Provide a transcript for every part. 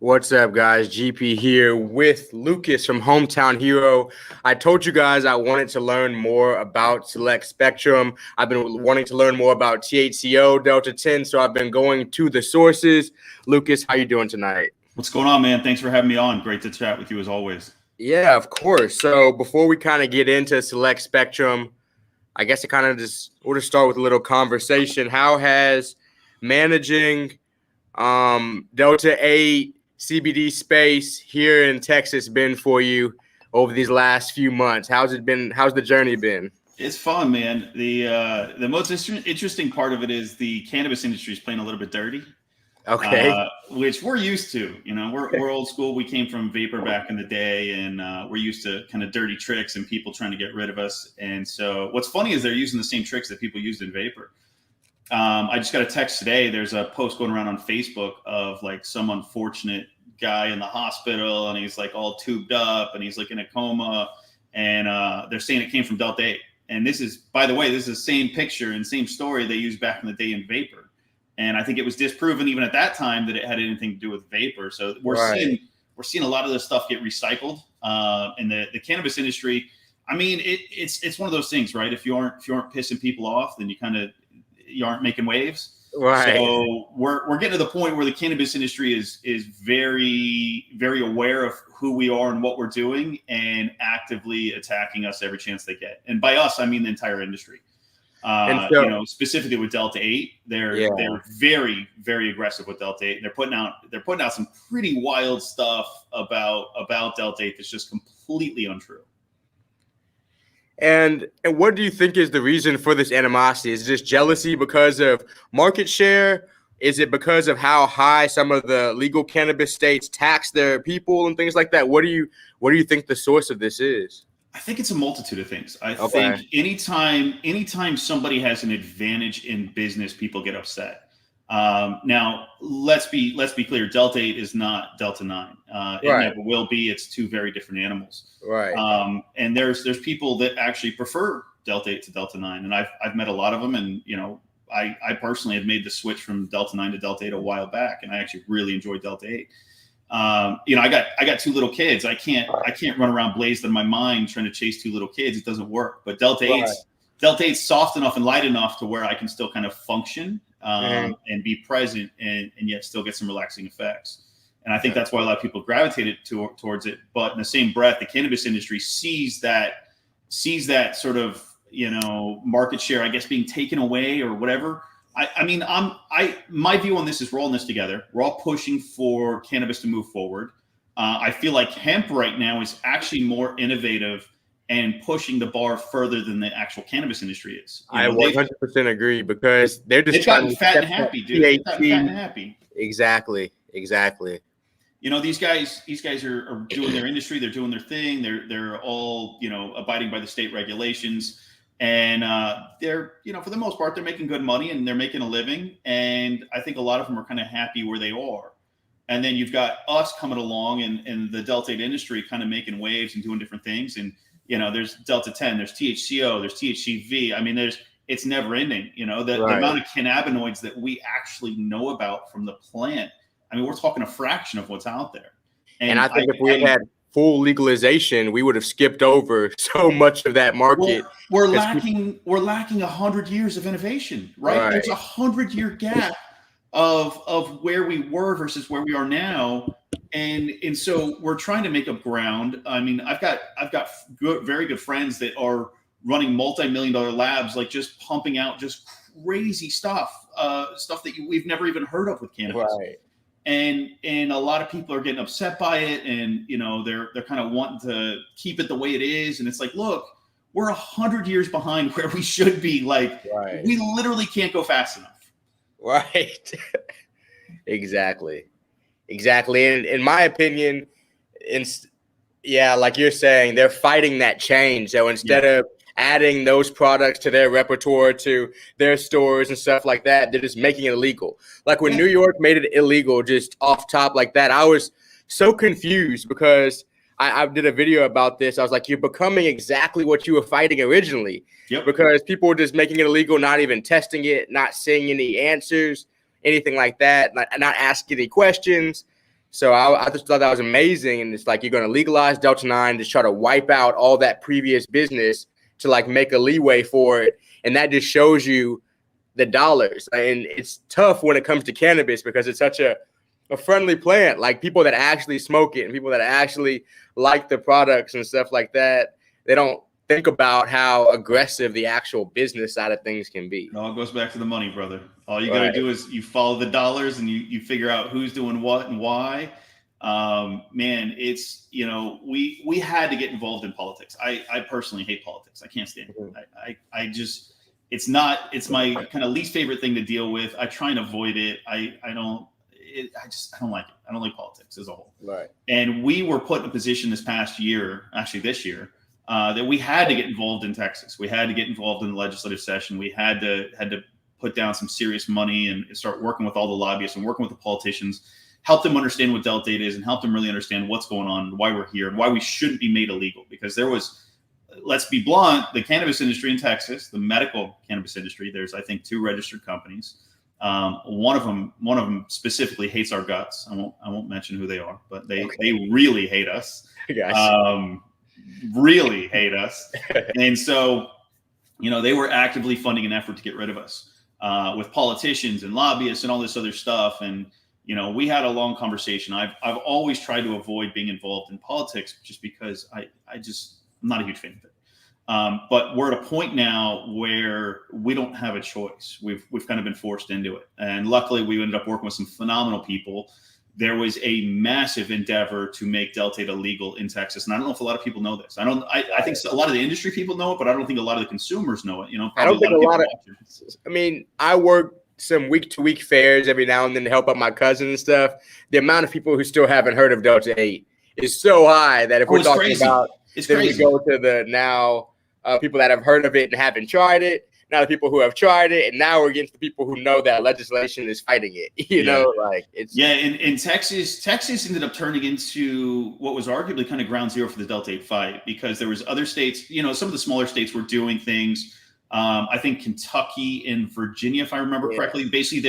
What's up, guys? GP here with Lucas from Hometown Hero. I told you guys I wanted to learn more about Select Spectrum. I've been wanting to learn more about THCO, Delta 10, so I've been going to the sources. Lucas, how you doing tonight? What's going on, man? Thanks for having me on. Great to chat with you as always. Yeah, of course. So before we kind of get into Select Spectrum, I guess we'll just start with a little conversation. How has managing Delta 8 CBD space here in Texas been for you over these last few months? How's it been? How's the journey been? It's fun, man. The most interesting part of it is the cannabis industry is playing a little bit dirty. Okay. Which we're used to. You know, we're old school. We came from vapor back in the day, and we're used to kind of dirty tricks and people trying to get rid of us. And so what's funny is they're using the same tricks that people used in vapor. I just got a text today. There's a post going around on Facebook of like some unfortunate guy in the hospital, and he's like all tubed up, and he's like in a coma, and they're saying it came from Delta 8. And this is, by the way, this is the same picture and same story they used back in the day in vapor. And I think it was disproven even at that time that it had anything to do with vapor. So we're seeing a lot of this stuff get recycled in the cannabis industry. I mean, it's one of those things, right? If you aren't pissing people off, then you aren't making waves. Right. So we're getting to the point where the cannabis industry is very, very aware of who we are and what we're doing, and actively attacking us every chance they get. And by us, I mean the entire industry. Specifically with Delta 8, they're very, very aggressive with Delta 8. They're putting out some pretty wild stuff about Delta 8 that's just completely untrue. And what do you think is the reason for this animosity? Is it just jealousy because of market share? Is it because of how high some of the legal cannabis states tax their people and things like that? What do you think the source of this is? I think it's a multitude of things. I think anytime somebody has an advantage in business, people get upset. Now, let's be clear. Delta 8 is not Delta 9. It never will be. It's two very different animals. Right. And there's people that actually prefer Delta 8 to Delta 9, and I've met a lot of them. And I personally have made the switch from Delta 9 to Delta 8 a while back, and I actually really enjoy Delta 8. I got two little kids. I can't run around blazed in my mind trying to chase two little kids. It doesn't work. But Delta 8's soft enough and light enough to where I can still kind of function and be present and yet still get some relaxing effects. And I think that's why a lot of people gravitated towards it. But in the same breath, the cannabis industry sees that sort of, market share, I guess, being taken away or whatever. My view on this is we're all in this together. We're all pushing for cannabis to move forward. I feel like hemp right now is actually more innovative and pushing the bar further than the actual cannabis industry is. I 100% agree, because they've gotten fat and happy, dude. They've gotten fat and happy. Exactly. These guys are doing their industry. They're doing their thing. They're all, abiding by the state regulations. And they're, for the most part, they're making good money and they're making a living. And I think a lot of them are kind of happy where they are. And then you've got us coming along and the Delta 8 industry kind of making waves and doing different things. And, there's Delta 10, there's THCO, there's THCV. I mean, it's never ending. The amount of cannabinoids that we actually know about from the plant. I mean, we're talking a fraction of what's out there. And I think if we had full legalization, we would have skipped over so much of that market. We're lacking 100 years of innovation, right? There's a 100-year gap of where we were versus where we are now. And so we're trying to make up ground. I mean, I've got very good friends that are running multi-million-dollar labs, like just pumping out just crazy stuff that we've never even heard of with cannabis. Right. And a lot of people are getting upset by it, and they're kind of wanting to keep it the way it is. And it's like, look, we're 100 years behind where we should be. Like, we literally can't go fast enough. Right. Exactly. And in my opinion, like you're saying, they're fighting that change. So instead of adding those products to their repertoire, to their stores and stuff like that, they're just making it illegal. Like when New York made it illegal just off top like that, I was so confused, because I did a video about this. I was like, you're becoming exactly what you were fighting originally. Because people were just making it illegal, not even testing it, not seeing any answers, anything like that, not asking any questions. So I just thought that was amazing. And it's like, you're going to legalize Delta 9, just try to wipe out all that previous business to like make a leeway for it. And that just shows you the dollars. And it's tough when it comes to cannabis because it's such a friendly plant. Like, people that actually smoke it and people that actually like the products and stuff like that, they don't think about how aggressive the actual business side of things can be. It all goes back to the money, brother. All you got to do is you follow the dollars and you figure out who's doing what and why. Man, it's, we had to get involved in politics. I personally hate politics. I can't stand it. I just, it's my kind of least favorite thing to deal with. I try and avoid it. I don't like it. I don't like politics as a whole. Right. And we were put in a position this year, that we had to get involved in Texas. We had to get involved in the legislative session. We had to put down some serious money and start working with all the lobbyists and working with the politicians, help them understand what Delta 8 is and help them really understand what's going on and why we're here and why we shouldn't be made illegal. Because there was, let's be blunt, the cannabis industry in Texas, the medical cannabis industry, there's, I think, 2 registered companies. One of them specifically hates our guts. I won't mention who they are, but they really hate us. Really hate us. And so, they were actively funding an effort to get rid of us, with politicians and lobbyists and all this other stuff. And, we had a long conversation. I've always tried to avoid being involved in politics just because I'm not a huge fan of it. But we're at a point now where we don't have a choice. We've kind of been forced into it. And luckily we ended up working with some phenomenal people. There was a massive endeavor to make Delta 8 illegal in Texas. And I don't know if a lot of people know this. I think a lot of the industry people know it, but I don't think a lot of the consumers know it. I don't think a lot of, I work some week-to-week fairs every now and then to help out my cousin and stuff. The amount of people who still haven't heard of Delta 8 is so high that if we're talking crazy. about, it's then crazy. we go to the now people that have heard of it and haven't tried it. Now the people who have tried it, and now we're getting to the people who know that legislation is fighting it. In Texas ended up turning into what was arguably kind of ground zero for the Delta 8 fight, because there was other states, some of the smaller states were doing things. I think Kentucky and Virginia, if I remember correctly, basically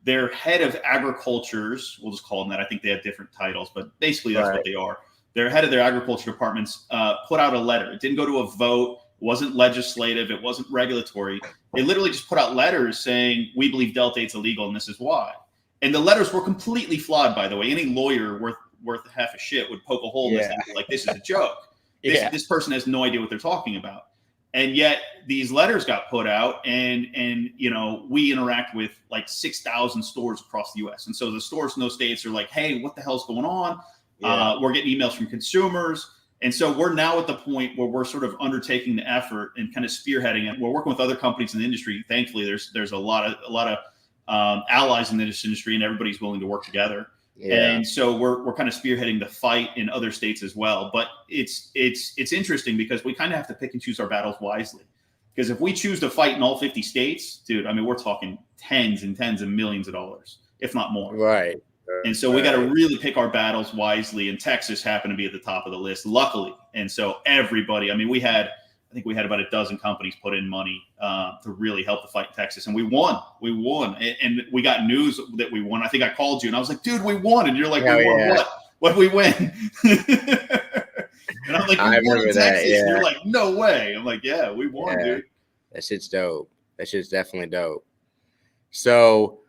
their head of agricultures, we'll just call them that. I think they have different titles, but basically that's what they are. Their head of their agriculture departments put out a letter. It didn't go to a vote. Wasn't legislative. It wasn't regulatory. They literally just put out letters saying, we believe Delta 8's illegal and this is why. And the letters were completely flawed, by the way. Any lawyer worth half a shit would poke a hole in this and be like, this is a joke. This person has no idea what they're talking about. And yet these letters got put out and we interact with like 6,000 stores across the US. And so the stores in those states are like, hey, what the hell's going on? We're getting emails from consumers. And so we're now at the point where we're sort of undertaking the effort and kind of spearheading it. We're working with other companies in the industry. Thankfully, there's a lot of allies in this industry, and everybody's willing to work together. And so we're kind of spearheading the fight in other states as well. But it's interesting because we kind of have to pick and choose our battles wisely. Because if we choose to fight in all 50 states, dude, we're talking tens and tens of millions of dollars, if not more. Right. And so we got to really pick our battles wisely. And Texas happened to be at the top of the list, luckily. And so everybody, I think we had about a dozen companies put in money to really help the fight in Texas. And we won. And we got news that we won. I think I called you and I was like, dude, we won. And you're like, we won what? What did we win? And I'm like, we won in Texas. And you're like, no way. I'm like, yeah, we won, dude. That shit's dope. That shit's definitely dope. So,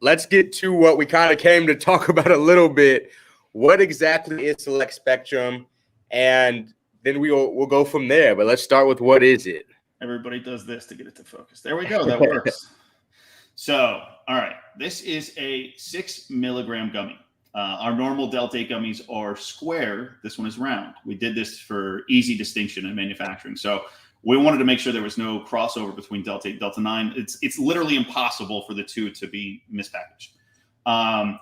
let's get to what we kind of came to talk about a little bit. What exactly is Select Spectrum? And then we'll go from there. But let's start with, what is it? Everybody does this to get it to focus. There we go. That works. So, all right. This is a 6 milligram gummy. Our normal Delta 8 gummies are square. This one is round. We did this for easy distinction in manufacturing. So we wanted to make sure there was no crossover between Delta 8 and Delta 9. It's literally impossible for the two to be mispackaged.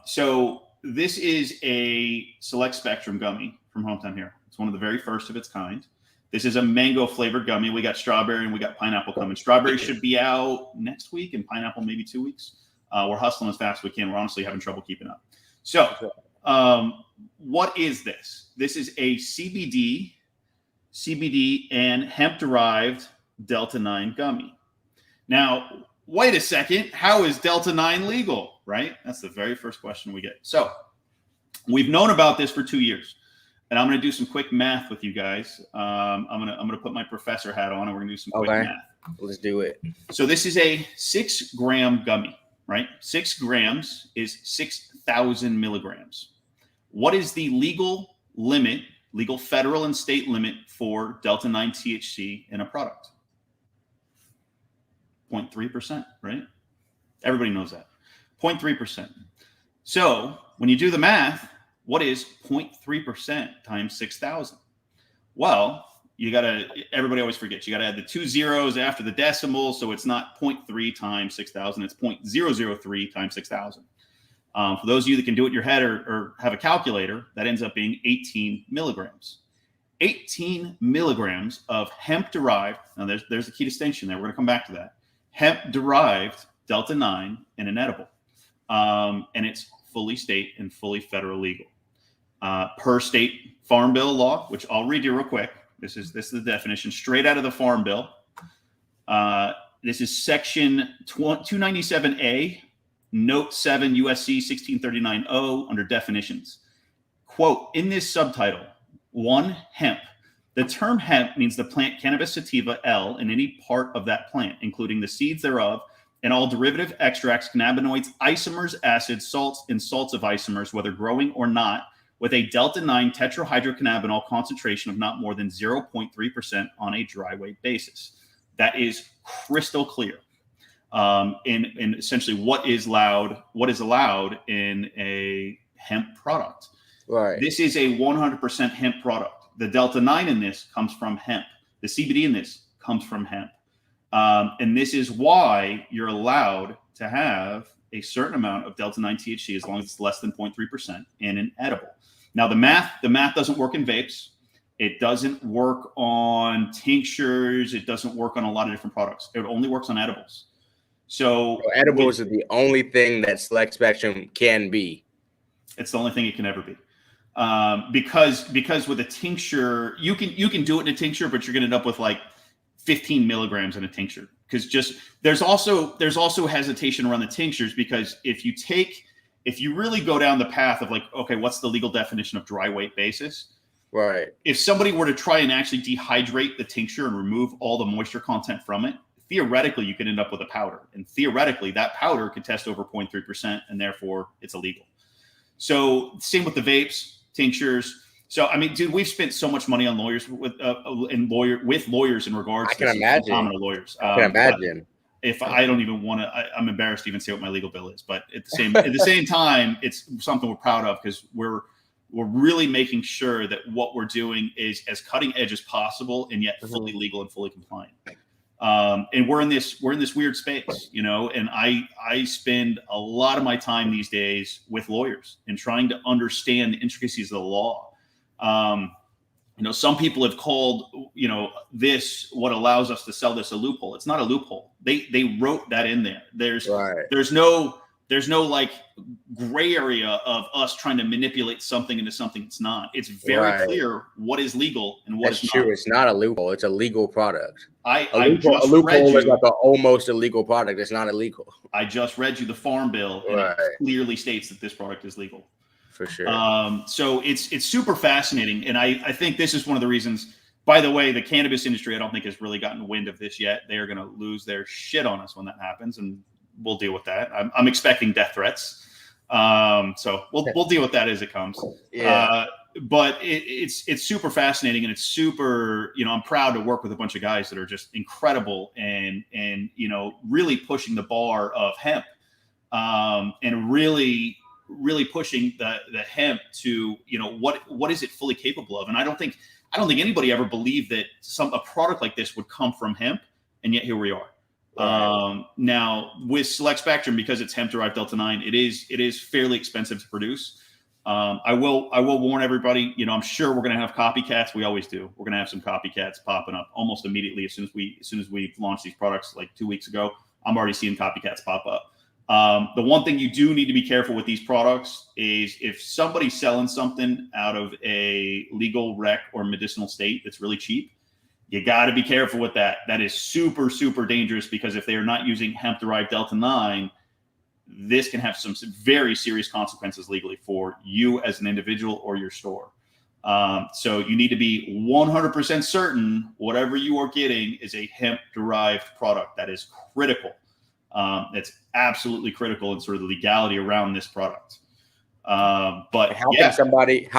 So this is a Select Spectrum gummy from Hometown Hero. It's one of the very first of its kind. This is a mango flavored gummy. We got strawberry and we got pineapple coming. Strawberry should be out next week and pineapple maybe 2 weeks. We're hustling as fast as we can. We're honestly having trouble keeping up. So what is this? This is a CBD and hemp-derived Delta 9 gummy. Now, wait a second. How is Delta 9 legal, right? That's the very first question we get. So We've known about this for 2 years, and I'm going to do some quick math with you guys. I'm going to put my professor hat on, and we're going to do some quick math. Let's do it. So this is a 6-gram gummy, right? 6 grams is 6,000 milligrams. What is the legal limit, legal federal and state limit for Delta 9 THC in a product? 0.3%, right? Everybody knows that. 0.3%. So when you do the math, what is 0.3% times 6,000? Well, everybody always forgets. You got to add the 2 zeros after the decimal. So it's not 0.3 times 6,000. It's 0.003 times 6,000. For those of you that can do it in your head or have a calculator, that ends up being 18 milligrams. 18 milligrams of hemp-derived, now there's a key distinction there. We're going to come back to that. Hemp-derived Delta-9 in an edible. And it's fully state and fully federal legal. Per state Farm Bill law, which I'll read you real quick. This is the definition straight out of the Farm Bill. This is section 297A, note 7 USC 1639O under definitions. Quote, in this subtitle, 1, hemp. The term hemp means the plant Cannabis sativa L in any part of that plant, including the seeds thereof, and all derivative extracts, cannabinoids, isomers, acids, salts, and salts of isomers, whether growing or not, with a Delta-9 tetrahydrocannabinol concentration of not more than 0.3% on a dry weight basis. That is crystal clear. In essentially what is allowed in a hemp product. Right. This is a 100% hemp product. The Delta-9 in this comes from hemp. The CBD in this comes from hemp. And this is why you're allowed to have a certain amount of Delta-9 THC as long as it's less than 0.3% in an edible. Now, the math doesn't work in vapes. It doesn't work on tinctures. It doesn't work on a lot of different products. It only works on edibles. So edibles are the only thing that Select Spectrum can be. It's the only thing it can ever be. Because with a tincture, you can do it in a tincture, but you're going to end up with like 15 milligrams in a tincture. Because there's also hesitation around the tinctures, because if you really go down the path of like, okay, what's the legal definition of dry weight basis? Right. If somebody were to try and actually dehydrate the tincture and remove all the moisture content from it, theoretically you could end up with a powder, and theoretically that powder could test over 0.3%, and therefore it's illegal. So same with the vapes, tinctures. So I mean, dude, we've spent so much money on lawyers with lawyers in regards to common lawyers. I can imagine. If I don't even want to, I'm embarrassed to even say what my legal bill is. But at the same time, it's something we're proud of, because we're really making sure that what we're doing is as cutting edge as possible, and yet fully legal and fully compliant. And we're in this weird space, you know. And I spend a lot of my time these days with lawyers and trying to understand the intricacies of the law. You know, some people have called, you know, this what allows us to sell this a loophole. It's not a loophole. They wrote that in there. There's no like gray area of us trying to manipulate something into something it's not. It's very clear what is legal and what is not. True. It's not a loophole. It's a legal product. A loophole is like an almost illegal product. It's not illegal. I just read you the Farm Bill, and it clearly states that this product is legal. For sure. So it's super fascinating. And I think this is one of the reasons, by the way, the cannabis industry, I don't think has really gotten wind of this yet. They are going to lose their shit on us when that happens, and we'll deal with that. I'm expecting death threats. So we'll deal with that as it comes. Yeah. But it's super fascinating, and it's super, you know, I'm proud to work with a bunch of guys that are just incredible and you know, really pushing the bar of hemp, and really pushing the hemp to, you know, what is it fully capable of. And I don't think anybody ever believed that a product like this would come from hemp, and yet here we are. Now with Select Spectrum, because it's hemp derived Delta-9, it is fairly expensive to produce. I will warn everybody, you know, I'm sure we're going to have copycats. We always do. We're going to have some copycats popping up almost immediately as soon as we launched these products like 2 weeks ago. I'm already seeing copycats pop up. The one thing you do need to be careful with these products is if somebody's selling something out of a legal rec or medicinal state that's really cheap, you got to be careful with that. That is super, super dangerous, because if they are not using hemp-derived Delta-9, this can have some very serious consequences legally for you as an individual or your store. So you need to be 100% certain whatever you are getting is a hemp-derived product. That is critical. It's absolutely critical in sort of the legality around this product. But how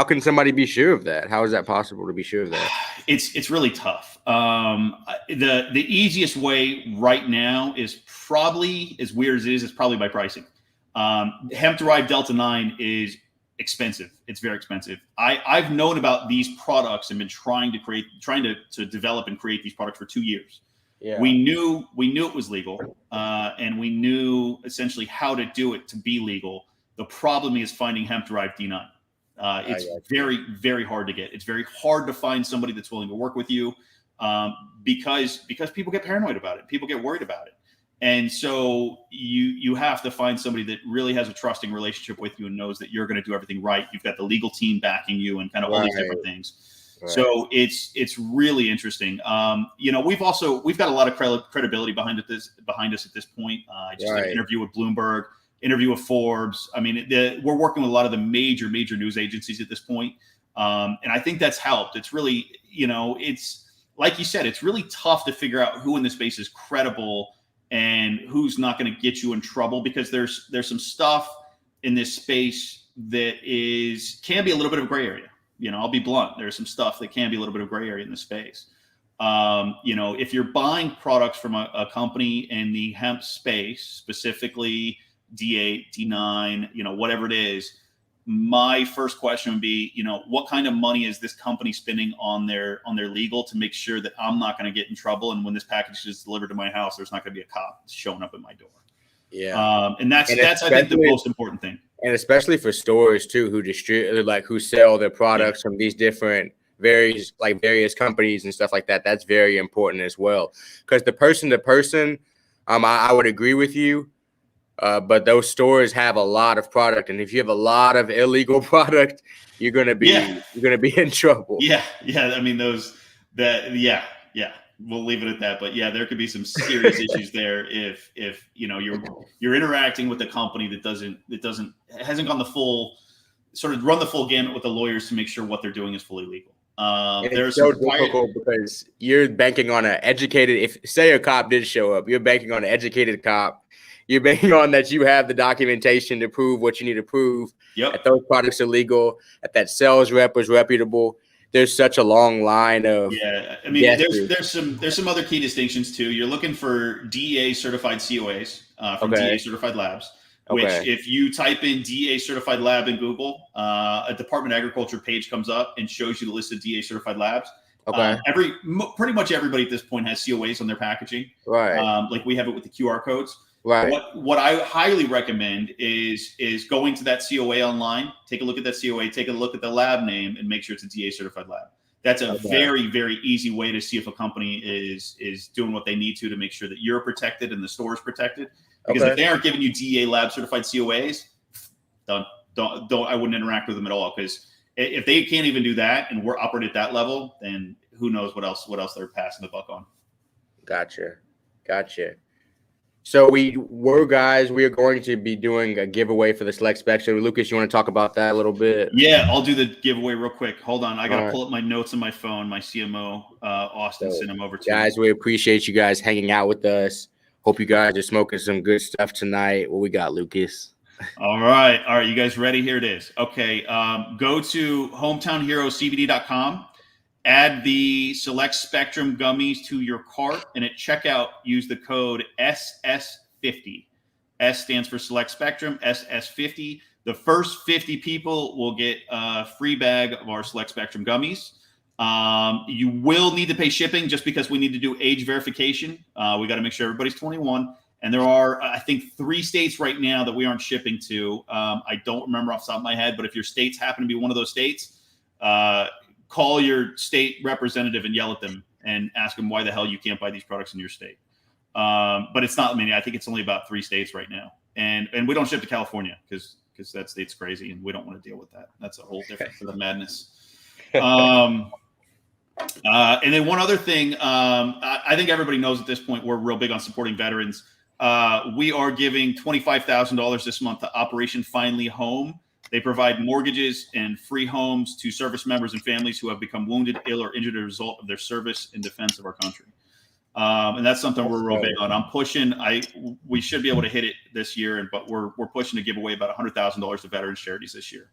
can somebody be sure of that? How is that possible to be sure of that? It's really tough. The easiest way right now is probably, as weird as it is probably by pricing. Hemp-derived Delta-9 is expensive. It's very expensive. I've known about these products and been trying to develop and create these products for 2 years. Yeah. We knew it was legal, and we knew essentially how to do it to be legal. The problem is finding hemp-derived D9. It's very, very hard to get. It's very hard to find somebody that's willing to work with you, because people get paranoid about it. People get worried about it. And so you have to find somebody that really has a trusting relationship with you and knows that you're going to do everything right. You've got the legal team backing you and kind of all these different things. Right. So it's really interesting. We've got a lot of credibility behind us at this point. I just did an interview with Bloomberg, interview with Forbes. I mean, we're working with a lot of the major news agencies at this point. And I think that's helped. It's really, it's like you said, it's really tough to figure out who in this space is credible and who's not going to get you in trouble, because there's some stuff in this space that can be a little bit of a gray area. I'll be blunt. There's some stuff that can be a little bit of gray area in this space. If you're buying products from a company in the hemp space, specifically D8, D9, whatever it is, my first question would be, what kind of money is this company spending on their legal to make sure that I'm not going to get in trouble, and when this package is delivered to my house, there's not going to be a cop showing up at my door. Yeah, and that's I think the most important thing. And especially for stores too, who sell their products from these different various companies and stuff like that. That's very important as well, because the person to person, I would agree with you. But those stores have a lot of product, and if you have a lot of illegal product, you're gonna be in trouble. Yeah. I mean, we'll leave it at that. But yeah, there could be some serious issues there if you're interacting with a company that hasn't gone the full run the full gamut with the lawyers to make sure what they're doing is fully legal. It's so difficult because you're banking on an educated. If say a cop did show up, you're banking on an educated cop. You're banking on that you have the documentation to prove what you need to prove. Yep. That those products are legal. That sales rep was reputable. There's such a long line of I mean, there's some other key distinctions too. You're looking for DEA certified COAs from DEA certified labs. Which, if you type in DEA certified lab in Google, a Department of Agriculture page comes up and shows you the list of DEA certified labs. Pretty much everybody at this point has COAs on their packaging. Right. Like we have it with the QR codes. Right. What I highly recommend is going to that COA online, take a look at that COA, take a look at the lab name, and make sure it's a DEA certified lab. That's a very, very easy way to see if a company is doing what they need to make sure that you're protected and the store is protected. Because if they aren't giving you DEA lab certified COAs, I wouldn't interact with them at all. Because if they can't even do that and we're operating at that level, then who knows what else they're passing the buck on. Gotcha. So we are going to be doing a giveaway for the Select Spectrum. Lucas, you want to talk about that a little bit? Yeah, I'll do the giveaway real quick. Hold on. I got to pull up my notes on my phone. My CMO, Austin, sent them over to guys. We appreciate you guys hanging out with us. Hope you guys are smoking some good stuff tonight. What we got, Lucas? All right. You guys ready? Here it is. Okay. Go to hometownherocbd.com. Add the Select Spectrum gummies to your cart, and at checkout, use the code SS50. S stands for Select Spectrum, SS50. The first 50 people will get a free bag of our Select Spectrum gummies. You will need to pay shipping just because we need to do age verification. We got to make sure everybody's 21. And there are, I think, 3 states right now that we aren't shipping to. I don't remember off the top of my head, but if your states happen to be one of those states, call your state representative and yell at them and ask them why the hell you can't buy these products in your state. But it's not many. I think it's only about 3 states right now. And we don't ship to California because that state's crazy and we don't want to deal with that. That's a whole different for the madness. And then one other thing, I think everybody knows at this point, we're real big on supporting veterans. We are giving $25,000 this month to Operation Finally Home. They provide mortgages and free homes to service members and families who have become wounded, ill, or injured as a result of their service in defense of our country. And that's something we're real big on. I'm pushing. We should be able to hit it this year, but we're pushing to give away about $100,000 to veterans charities this year.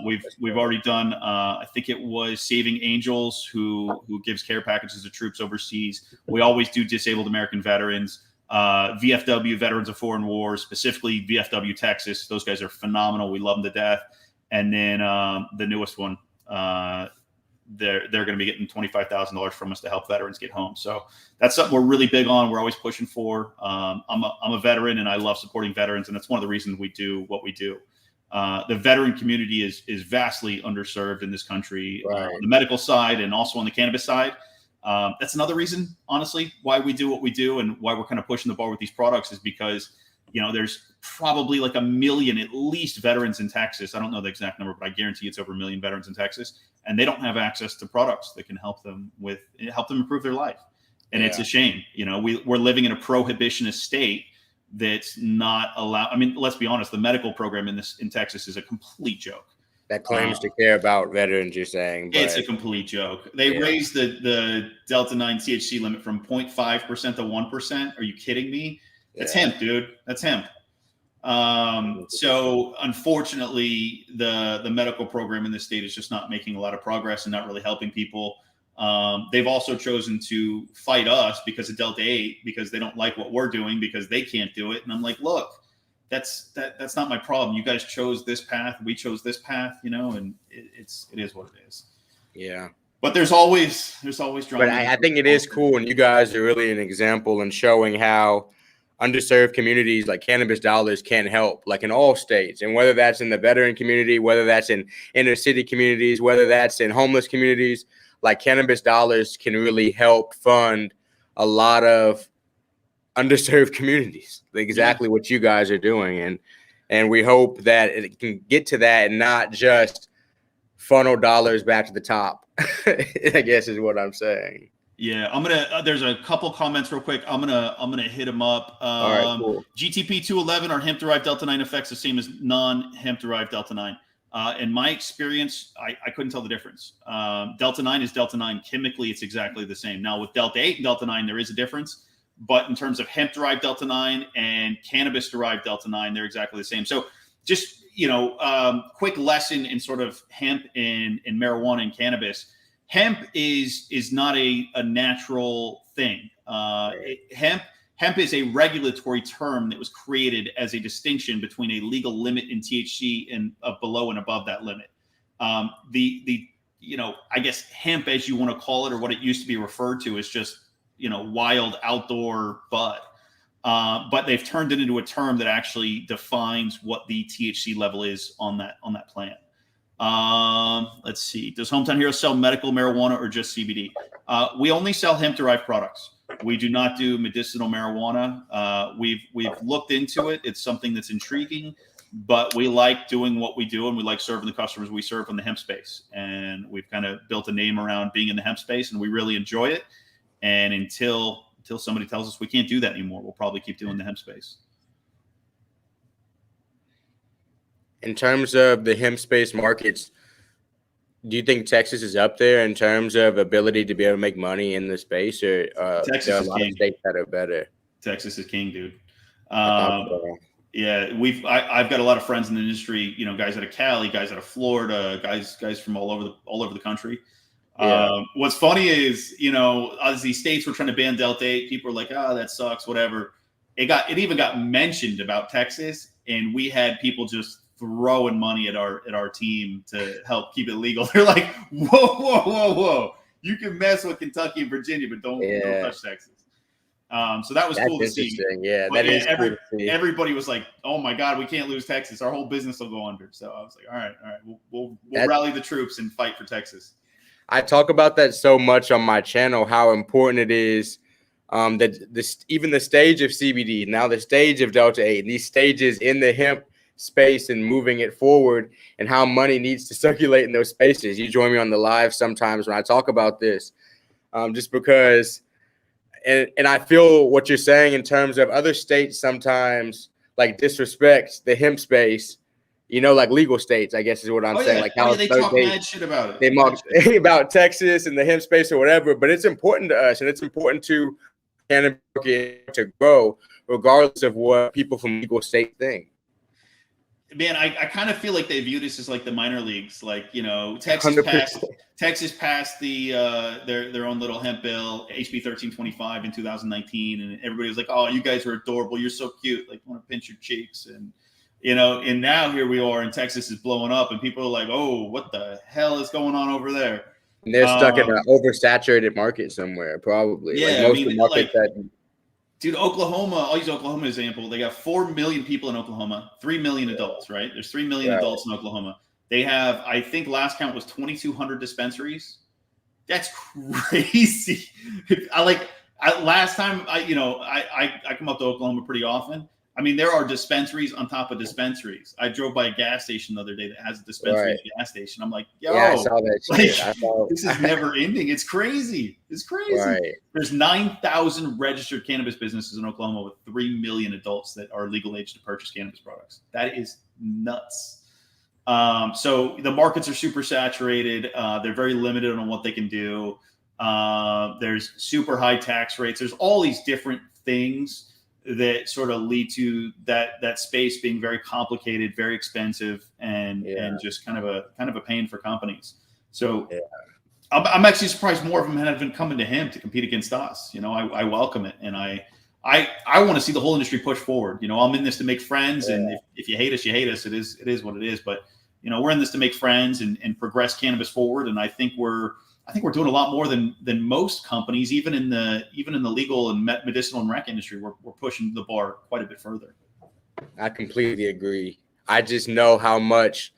We've already done. I think it was Saving Angels, who gives care packages to troops overseas. We always do disabled American veterans. VFW, Veterans of Foreign Wars, specifically VFW Texas. Those guys are phenomenal. We love them to death. And then the newest one, they're going to be getting $25,000 from us to help veterans get home. So that's something we're really big on. We're always pushing for. I'm a veteran, and I love supporting veterans, and that's one of the reasons we do what we do. The veteran community is vastly underserved in this country, Right. On the medical side and also on the cannabis side. That's another reason, honestly, why we do what we do and why we're kind of pushing the bar with these products is because, there's probably like 1 million, at least, veterans in Texas. I don't know the exact number, but I guarantee it's over 1 million veterans in Texas, and they don't have access to products that can help them improve their life. And It's a shame. We're living in a prohibitionist state that's not allowed. I mean, let's be honest, the medical program in Texas is a complete joke. That claims to care about veterans, you're saying. It's a complete joke. They raised the Delta-9 THC limit from 0.5% to 1%. Are you kidding me? That's hemp, dude. That's hemp. So unfortunately, the medical program in this state is just not making a lot of progress and not really helping people. They've also chosen to fight us because of Delta-8, because they don't like what we're doing, because they can't do it. And I'm like, look, that's not my problem. You guys chose this path. We chose this path, and it is what it is. Yeah. But there's always drama. But I think it is cool, and you guys are really an example in showing how underserved communities like Cannabis Dollars can help, like in all states. And whether that's in the veteran community, whether that's in inner city communities, whether that's in homeless communities, like Cannabis Dollars can really help fund a lot of underserved communities, exactly what you guys are doing. And we hope that it can get to that and not just funnel dollars back to the top, I guess is what I'm saying. Yeah, I'm gonna. There's a couple comments real quick. I'm gonna hit them up. All right, cool. GTP 211 are hemp derived Delta-9 effects the same as non-hemp derived Delta-9. In my experience, I couldn't tell the difference. Delta-9 is Delta-9. Chemically, it's exactly the same. Now with Delta-8 and Delta-9, there is a difference. But in terms of hemp derived Delta-9 and cannabis derived Delta-9, they're exactly the same. So just quick lesson in sort of hemp and marijuana and cannabis. Hemp is not a natural thing. Hemp is a regulatory term that was created as a distinction between a legal limit in THC and below and above that limit. I guess hemp, as you want to call it, or what it used to be referred to, is just wild outdoor bud. But they've turned it into a term that actually defines what the THC level is on that plant. Let's see. Does Hometown Heroes sell medical marijuana or just CBD? We only sell hemp-derived products. We do not do medicinal marijuana. We've looked into it. It's something that's intriguing, but we like doing what we do, and we like serving the customers we serve in the hemp space. And we've kind of built a name around being in the hemp space, and we really enjoy it. And until somebody tells us we can't do that anymore, we'll probably keep doing the hemp space. In terms of the hemp space markets, do you think Texas is up there in terms of ability to be able to make money in the space, or Texas there are a is lot king. of states that are better? Texas is king, dude. Yeah, I've got a lot of friends in the industry. Guys out of Cali, guys out of Florida, guys from all over the country. Yeah. What's funny is, as these states were trying to ban Delta-8, people were like, that sucks, whatever. It even got mentioned about Texas, and we had people just throwing money at our team to help keep it legal. They're like, whoa. You can mess with Kentucky and Virginia, but don't touch Texas. So that was cool to see. Yeah, but that is cool to see. Everybody was like, oh my God, we can't lose Texas. Our whole business will go under. So I was like, all right. We'll rally the troops and fight for Texas. I talk about that so much on my channel, how important it is that even the stage of CBD, now the stage of Delta-8, these stages in the hemp space and moving it forward, and how money needs to circulate in those spaces. You join me on the live sometimes when I talk about this, just because and I feel what you're saying in terms of other states sometimes like disrespect the hemp space, like legal states, I guess is what I'm saying. Like how they talk mad shit about it. they mock about Texas and the hemp space or whatever, but it's important to us and it's important to cannabis to grow regardless of what people from legal state think. Man, I kind of feel like they view this as like the minor leagues. Like, Texas 100%. passed the their own little hemp bill, HB 1325 in 2019, and everybody was like, "Oh, you guys are adorable. You're so cute. Like, want to pinch your cheeks." And and now here we are, and Texas is blowing up, and people are like, "Oh, what the hell is going on over there?" And they're stuck in an oversaturated market somewhere, probably. Yeah, like most of the markets that. Dude, Oklahoma, I'll use Oklahoma as an example. They got 4 million people in Oklahoma, 3 million adults, right? There's 3 million adults in Oklahoma. They have, I think last count was 2,200 dispensaries. That's crazy. Last time I come up to Oklahoma pretty often. I mean, there are dispensaries on top of dispensaries. I drove by a gas station the other day that has a dispensary at the gas station. I'm like, yo, I saw that shit. This is never ending. It's crazy. It's crazy. Right. There's 9,000 registered cannabis businesses in Oklahoma with 3 million adults that are legal age to purchase cannabis products. That is nuts. So the markets are super saturated. They're very limited on what they can do. There's super high tax rates. There's all these different things that sort of lead to that space being very complicated, very expensive, and just kind of a pain for companies. So I'm actually surprised more of them have been coming to him to compete against us. I welcome it, and I want to see the whole industry push forward. I'm in this to make friends, and if you hate us, you hate us. It is what it is. But we're in this to make friends and progress cannabis forward, and I think we're doing a lot more than most companies, even in the legal and medicinal and rec industry. We're pushing the bar quite a bit further. I completely agree. I just know how much,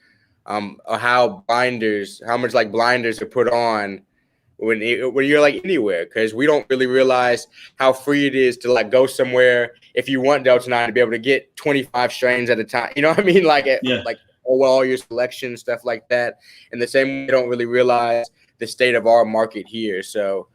how much like blinders are put on when you're like anywhere, because we don't really realize how free it is to like go somewhere if you want Delta 9 to be able to get 25 strains at a time. You know what I mean? Like all your selection, stuff like that. And the same way, you don't really realize the state of our market here. So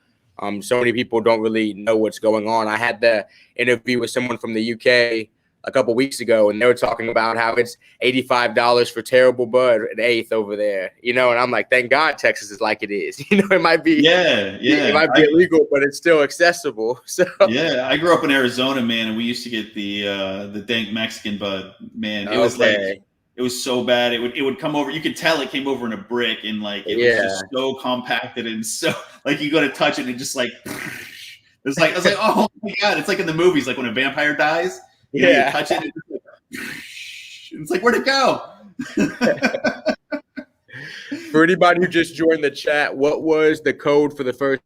so many people don't really know what's going on. I had the interview with someone from the UK a couple weeks ago, and they were talking about how it's $85 for terrible bud, an eighth over there, and I'm like, thank God Texas is like it is. It might be it might be illegal, but it's still accessible. So I grew up in Arizona, man, and we used to get the dank Mexican bud, man. It was like, it was so bad. It would come over. You could tell it came over in a brick, and like it was just so compacted, and so like you go to touch it and just like it's like I was like, oh my God, it's like in the movies, like when a vampire dies, you touch it, and it's like, where'd it go? For anybody who just joined the chat, what was the code for the first?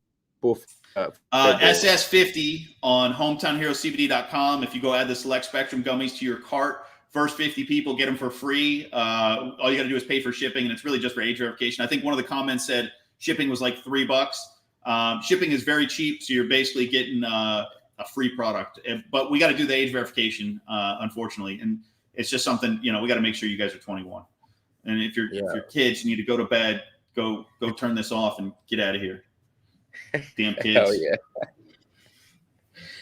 SS50 on hometownherocbd.com. If you go add the Select Spectrum gummies to your cart, first 50 people get them for free. All you got to do is pay for shipping, and it's really just for age verification. I think one of the comments said shipping was like $3. Shipping is very cheap, so you're basically getting a free product. But we got to do the age verification, unfortunately, and it's just something we got to make sure you guys are 21. And if you're kids, you need to go to bed, go turn this off, and get out of here. Damn kids. Hell yeah.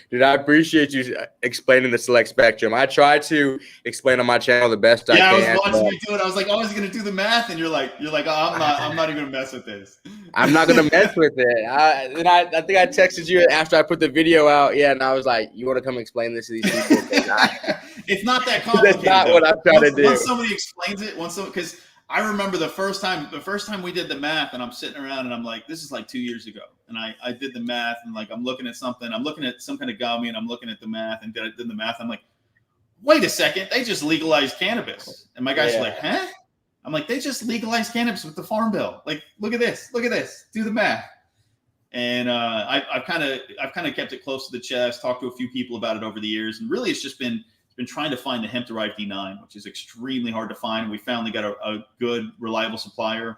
Dude, I appreciate you explaining the Select Spectrum. I try to explain on my channel the best I can. Yeah, I was watching you do it. I was like, oh, he's going to do the math. And you're like, oh, I'm not even going to mess with this. I'm not going to mess with it. I think I texted you after I put the video out. Yeah, and I was like, you want to come explain this to these people? It's not that complicated. That's not what I'm trying to do. Once somebody explains it, because I remember the first time we did the math, and I'm sitting around and I'm like, this is like 2 years ago. And I did the math, and like, I'm looking at something, I'm looking at some kind of gummy, and I'm looking at the math, and did the math. I'm like, wait a second, they just legalized cannabis. And my guys are like, huh? I'm like, they just legalized cannabis with the Farm Bill. Like, look at this, do the math. And I've kind of kept it close to the chest, talked to a few people about it over the years, and really it's been trying to find the hemp-derived D9, which is extremely hard to find. We finally got a good, reliable supplier.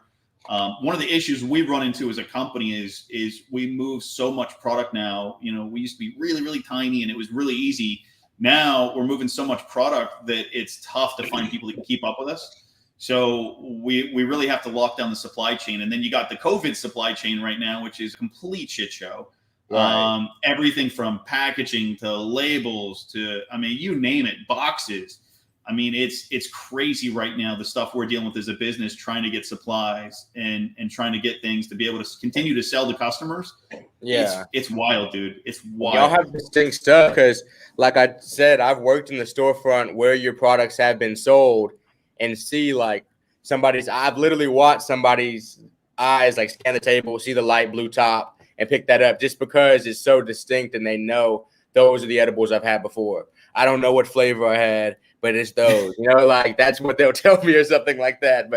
One of the issues we run into as a company is we move so much product now. We used to be really, really tiny, and it was really easy. Now we're moving so much product that it's tough to find people that can keep up with us. So we really have to lock down the supply chain. And then you got the COVID supply chain right now, which is a complete shit show. Right. Everything from packaging to labels to, I mean, you name it, boxes. I mean, it's crazy right now, the stuff we're dealing with as a business, trying to get supplies and trying to get things to be able to continue to sell to customers. Yeah. It's wild, dude. It's Y'all wild. have distinct stuff because, like I said, I've worked in the storefront where your products have been sold and see like I've literally watched somebody's eyes like scan the table, see the light blue top, and pick that up just because it's so distinct and they know those are the edibles I've had before. I don't know what flavor I had, but it's those, like that's what they'll tell me or something like that.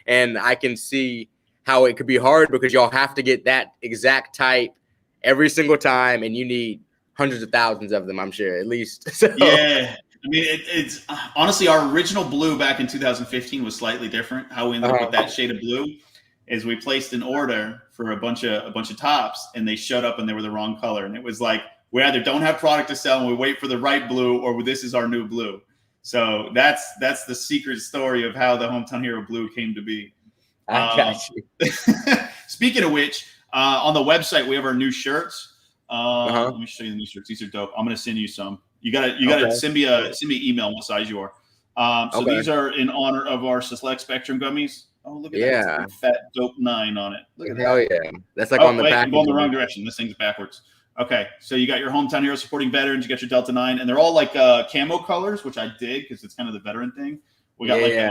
And I can see how it could be hard because y'all have to get that exact type every single time, and you need hundreds of thousands of them, I'm sure, at least. So. Yeah. I mean, it's honestly, our original blue back in 2015 was slightly different. How we ended up with that shade of blue is we placed an order for a bunch of tops, and they showed up and they were the wrong color. And it was like, we either don't have product to sell and we wait for the right blue, or this is our new blue. So that's the secret story of how the Hometown Hero blue came to be. I got you. Speaking of which, on the website, we have our new shirts. Let me show you the new shirts. These are dope. I'm going to send you some. You gotta send me an email what size you are. So these are in honor of our Select Spectrum gummies. Oh, look at that. It's fat dope 9 on it. Look at that. Hell yeah. That's like on the back. I'm going the wrong direction. This thing's backwards. Okay. So you got your Hometown Hero supporting veterans. You got your Delta 9, and they're all like camo colors, which I dig because it's kind of the veteran thing. We got the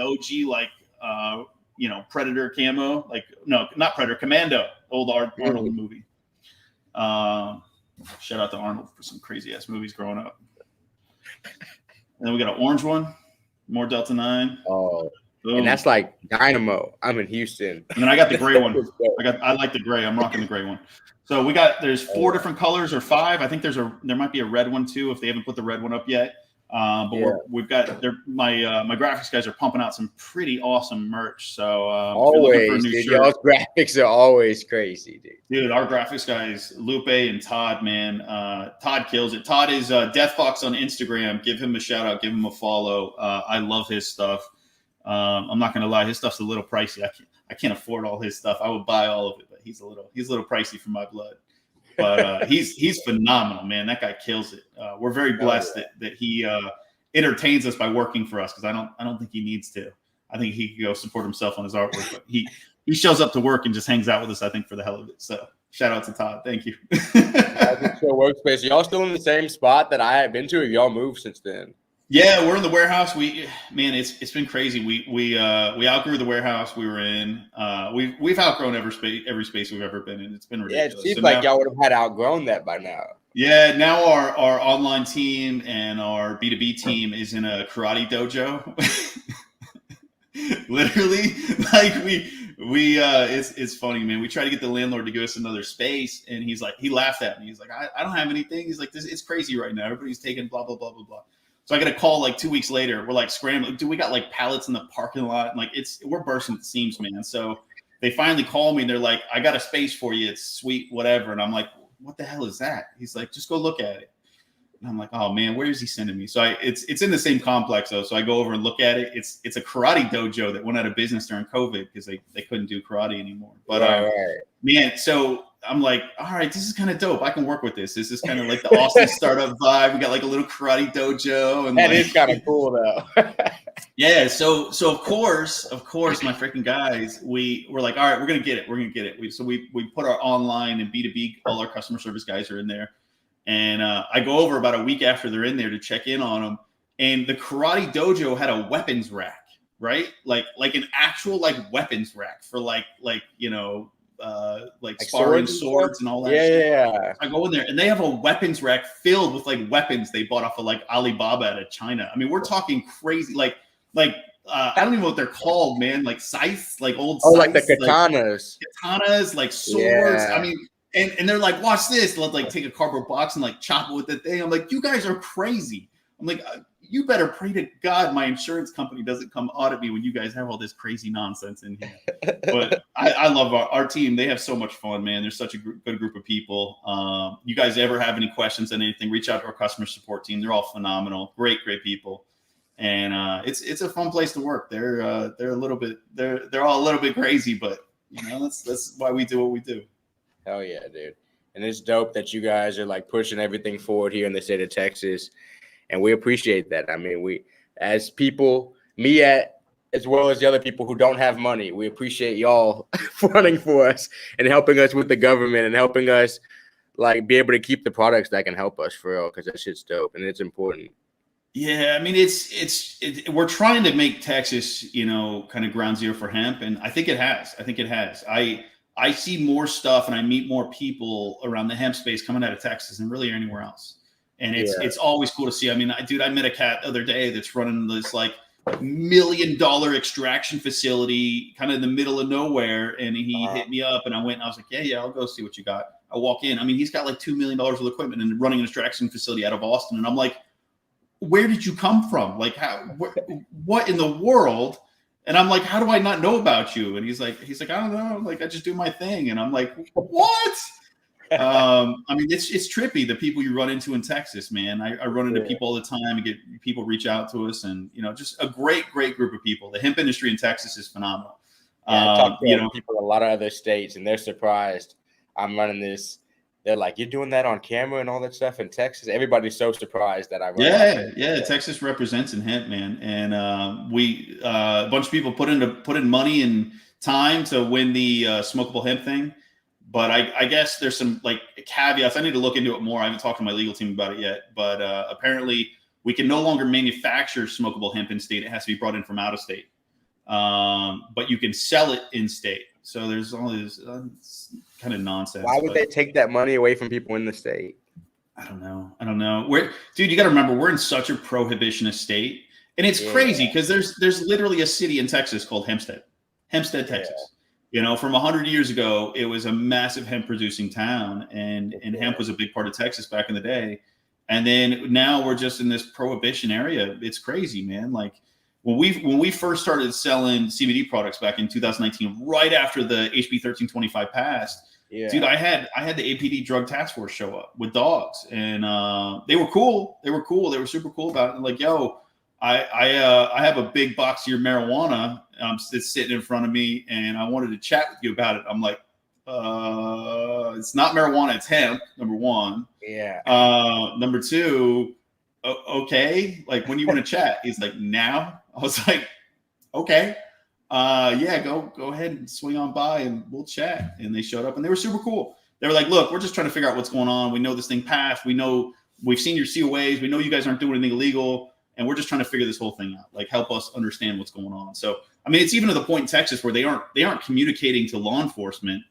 OG like Predator camo. Like, no, not Predator, Commando, old Arnold movie. Shout out to Arnold for some crazy ass movies growing up. And then we got an orange one, more Delta 9. Oh, boom. And that's like Dynamo. I'm in Houston. And then I got the gray one. I like the gray. I'm rocking the gray one. So there's 4 different colors or 5. I think there might be a red one too if they haven't put the red one up yet. We've got my graphics guys are pumping out some pretty awesome merch. So always, dude, y'all's graphics are always crazy, dude. Dude, our graphics guys, Lupe and Todd, man, Todd kills it. Todd is Death Fox on Instagram. Give him a shout out, give him a follow. I love his stuff. I'm not gonna lie, his stuff's a little pricey. I can't afford all his stuff. I would buy all of it, but he's a little pricey for my blood. But he's phenomenal, man. That guy kills it. We're very blessed that he entertains us by working for us, because I don't think he needs to. I think he could go support himself on his artwork, but he shows up to work and just hangs out with us, I think, for the hell of it. So shout out to Todd. Thank you. Workspace. Y'all still in the same spot that I have been to? Or y'all moved since then? Yeah, we're in the warehouse. It's been crazy. We outgrew the warehouse we were in. We've outgrown every space we've ever been in. It's been ridiculous. Yeah, it seems like y'all would have had outgrown that by now. Yeah, now our online team and our B2B team is in a karate dojo. Literally, like it's funny, man. We try to get the landlord to give us another space, and he laughed at me. He's like, I don't have anything. He's like, it's crazy right now. Everybody's taking blah blah blah blah blah. So I get a call like 2 weeks later. We're like scrambling. Dude, we got like pallets in the parking lot. And like we're bursting at the seams, man. So they finally call me and they're like, I got a space for you. It's sweet, whatever. And I'm like, what the hell is that? He's like, just go look at it. And I'm like, oh man, where is he sending me? So it's in the same complex though. So I go over and look at it. It's a karate dojo that went out of business during COVID because they couldn't do karate anymore. But man, so I'm like, all right, this is kind of dope. I can work with this. This is kind of like the Austin startup vibe. We got like a little karate dojo, and that is kind of cool though. Yeah. So of course, my freaking guys, we're like, all right, we're gonna get it. We put our online and B2B. All our customer service guys are in there, and I go over about a week after they're in there to check in on them. And the karate dojo had a weapons rack, right? Like an actual like weapons rack for like sparring swords and all that. Yeah. I go in there and they have a weapons rack filled with like weapons they bought off of like Alibaba out of China. I mean, we're talking crazy, like I don't even know what they're called, man. Like scythes, like old scythes, like the katanas, like swords. Yeah. I mean, and they're like, watch this. Let's like take a cardboard box and like chop it with the thing. I'm like, you guys are crazy. I'm like, you better pray to God my insurance company doesn't come audit me when you guys have all this crazy nonsense in here. But I love our team. They have so much fun, man. They're such a good group of people. You guys ever have any questions on anything, reach out to our customer support team. They're all phenomenal. Great people. And it's a fun place to work. They're all a little bit crazy, but that's why we do what we do. Hell yeah, dude. And it's dope that you guys are like pushing everything forward here in the state of Texas. And we appreciate that. I mean, we, as people, as well as the other people who don't have money, we appreciate y'all running for us and helping us with the government and helping us like be able to keep the products that can help us for real, because that shit's dope and it's important. Yeah, I mean, we're trying to make Texas, you know, kind of ground zero for hemp, and I think it has. I see more stuff and I meet more people around the hemp space coming out of Texas than really anywhere else. And it's always cool to see. I mean, I met a cat the other day that's running this like $1 million extraction facility kind of in the middle of nowhere. And he hit me up and I went and I was like, yeah, I'll go see what you got. I walk in. I mean, he's got like $2 million worth of equipment and running an extraction facility out of Austin. And I'm like, where did you come from? Like, what in the world? And I'm like, how do I not know about you? And he's like, I don't know. Like, I just do my thing. And I'm like, what? I mean, it's trippy, the people you run into in Texas, man. I run into people all the time and get people reach out to us, and, you know, just a great group of people. The hemp industry in Texas is phenomenal. I talk to people in a lot of other states and they're surprised I'm running this. They're like, you're doing that on camera and all that stuff in Texas. Everybody's so surprised that I run. Yeah. Texas represents in hemp, man. And a bunch of people put in money and time to win the smokable hemp thing. But I guess there's some like caveats. I need to look into it more. I haven't talked to my legal team about it yet. But apparently we can no longer manufacture smokable hemp in state. It has to be brought in from out of state. But you can sell it in state. So there's all this kind of nonsense. Why would they take that money away from people in the state? I don't know. Dude, you got to remember, we're in such a prohibitionist state, and it's crazy because there's literally a city in Texas called Hempstead, Texas. You know, from 100 years ago, it was a massive hemp producing town, and hemp was a big part of Texas back in the day. And then now we're just in this prohibition area. It's crazy, man. Like, when we first started selling CBD products back in 2019, right after the HB 1325 passed, dude, I had the APD Drug Task Force show up with dogs, and they were cool. They were super cool about it. And like, yo, I have a big box of your marijuana that's sitting in front of me, and I wanted to chat with you about it. I'm like, it's not marijuana, it's hemp. Number one. Yeah. Number two. Okay, like, when you want to chat? He's like, now. I was like, okay, go ahead and swing on by and we'll chat. And they showed up and they were super cool. They were like, look, we're just trying to figure out what's going on. We know this thing passed. We know we've seen your COAs. We know you guys aren't doing anything illegal, and we're just trying to figure this whole thing out. Like, help us understand what's going on. So, I mean, it's even to the point in Texas where they aren't communicating to law enforcement.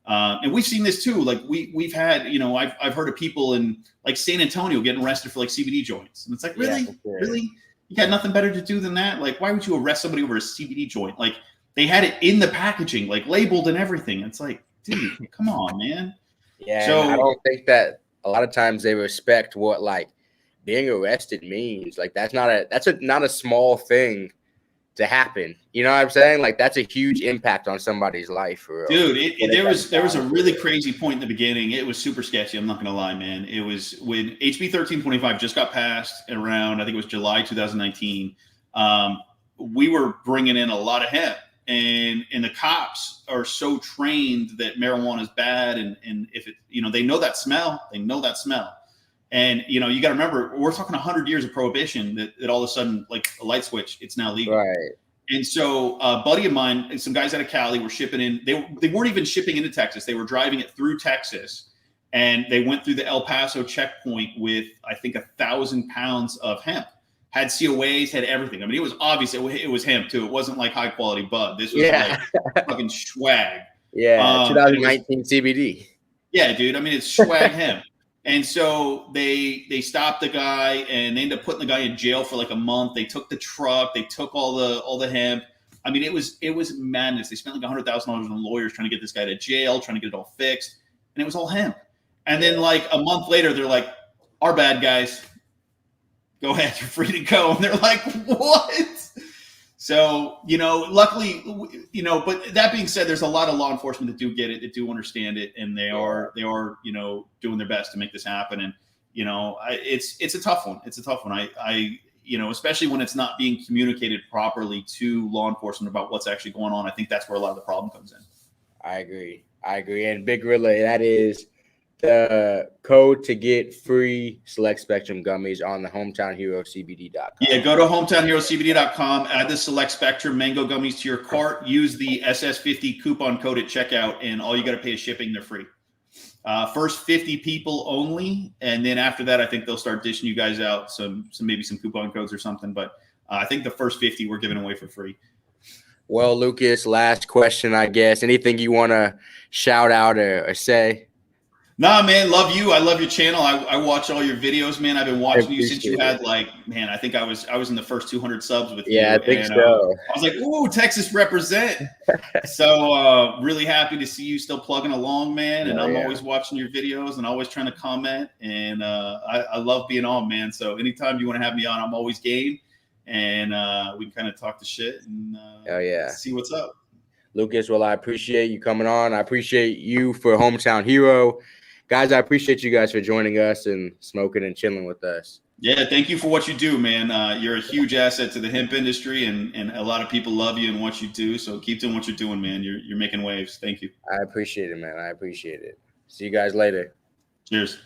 And we've seen this too. Like, we've had, you know, I've heard of people in like San Antonio getting arrested for like CBD joints, and it's like, really. You got nothing better to do than that? Like, why would you arrest somebody over a CBD joint? Like, they had it in the packaging, like labeled and everything. It's like, dude, come on, man. Yeah, so I don't think that a lot of times they respect what like being arrested means. Like, that's not a small thing to happen. You know what I'm saying? Like, that's a huge impact on somebody's life, for real. Dude, there was a really crazy point in the beginning. It was super sketchy. I'm not gonna lie, man. It was when HB 1325 just got passed around, I think it was July 2019. We were bringing in a lot of hemp, and the cops are so trained that marijuana is bad, and if it, you know, they know that smell. And, you know, you got to remember, we're talking 100 years of prohibition that all of a sudden, like a light switch, it's now legal. Right. And so a buddy of mine, some guys out of Cali were shipping in. They weren't even shipping into Texas. They were driving it through Texas. And they went through the El Paso checkpoint with, I think, 1,000 pounds of hemp. Had COAs, had everything. I mean, it was obvious it was hemp, too. It wasn't like high quality bud. This was like fucking swag. Yeah, 2019 CBD. Yeah, dude. I mean, it's swag hemp. And so they stopped the guy, and they ended up putting the guy in jail for like a month. They took the truck, they took all the hemp. I mean, it was madness. They spent like $100,000 on lawyers trying to get this guy to jail, trying to get it all fixed, and it was all hemp. And then like a month later, they're like, "Our bad, guys. Go ahead, you're free to go." And they're like, "What?" So, you know, luckily, you know, but that being said, there's a lot of law enforcement that do get it, that do understand it, and they are, you know, doing their best to make this happen. And, you know, it's a tough one. It's a tough one. I, you know, especially when it's not being communicated properly to law enforcement about what's actually going on. I think that's where a lot of the problem comes in. I agree. And Big Gorilla, that is the code to get free Select Spectrum gummies on the hometownherocbd.com. Yeah, go to hometownherocbd.com, add the Select Spectrum mango gummies to your cart, use the SS50 coupon code at checkout, and all you got to pay is shipping. They're free. First 50 people only, and then after that, I think they'll start dishing you guys out maybe some coupon codes or something. But I think the first 50 we're giving away for free. Well, Lucas, last question, I guess. Anything you want to shout out or say? Nah, man, love you. I love your channel. I watch all your videos, man. I've been watching you since you had I think I was in the first 200 subs with you. Yeah, I think so. I was like, ooh, Texas represent. So really happy to see you still plugging along, man. And I'm always watching your videos and always trying to comment. And I love being on, man. So anytime you want to have me on, I'm always game. And we can kind of talk the shit and see what's up. Lucas, well, I appreciate you coming on. I appreciate you for Hometown Hero. Guys, I appreciate you guys for joining us and smoking and chilling with us. Yeah, thank you for what you do, man. You're a huge asset to the hemp industry, and a lot of people love you and what you do. So keep doing what you're doing, man. You're making waves. Thank you. I appreciate it, man. I appreciate it. See you guys later. Cheers.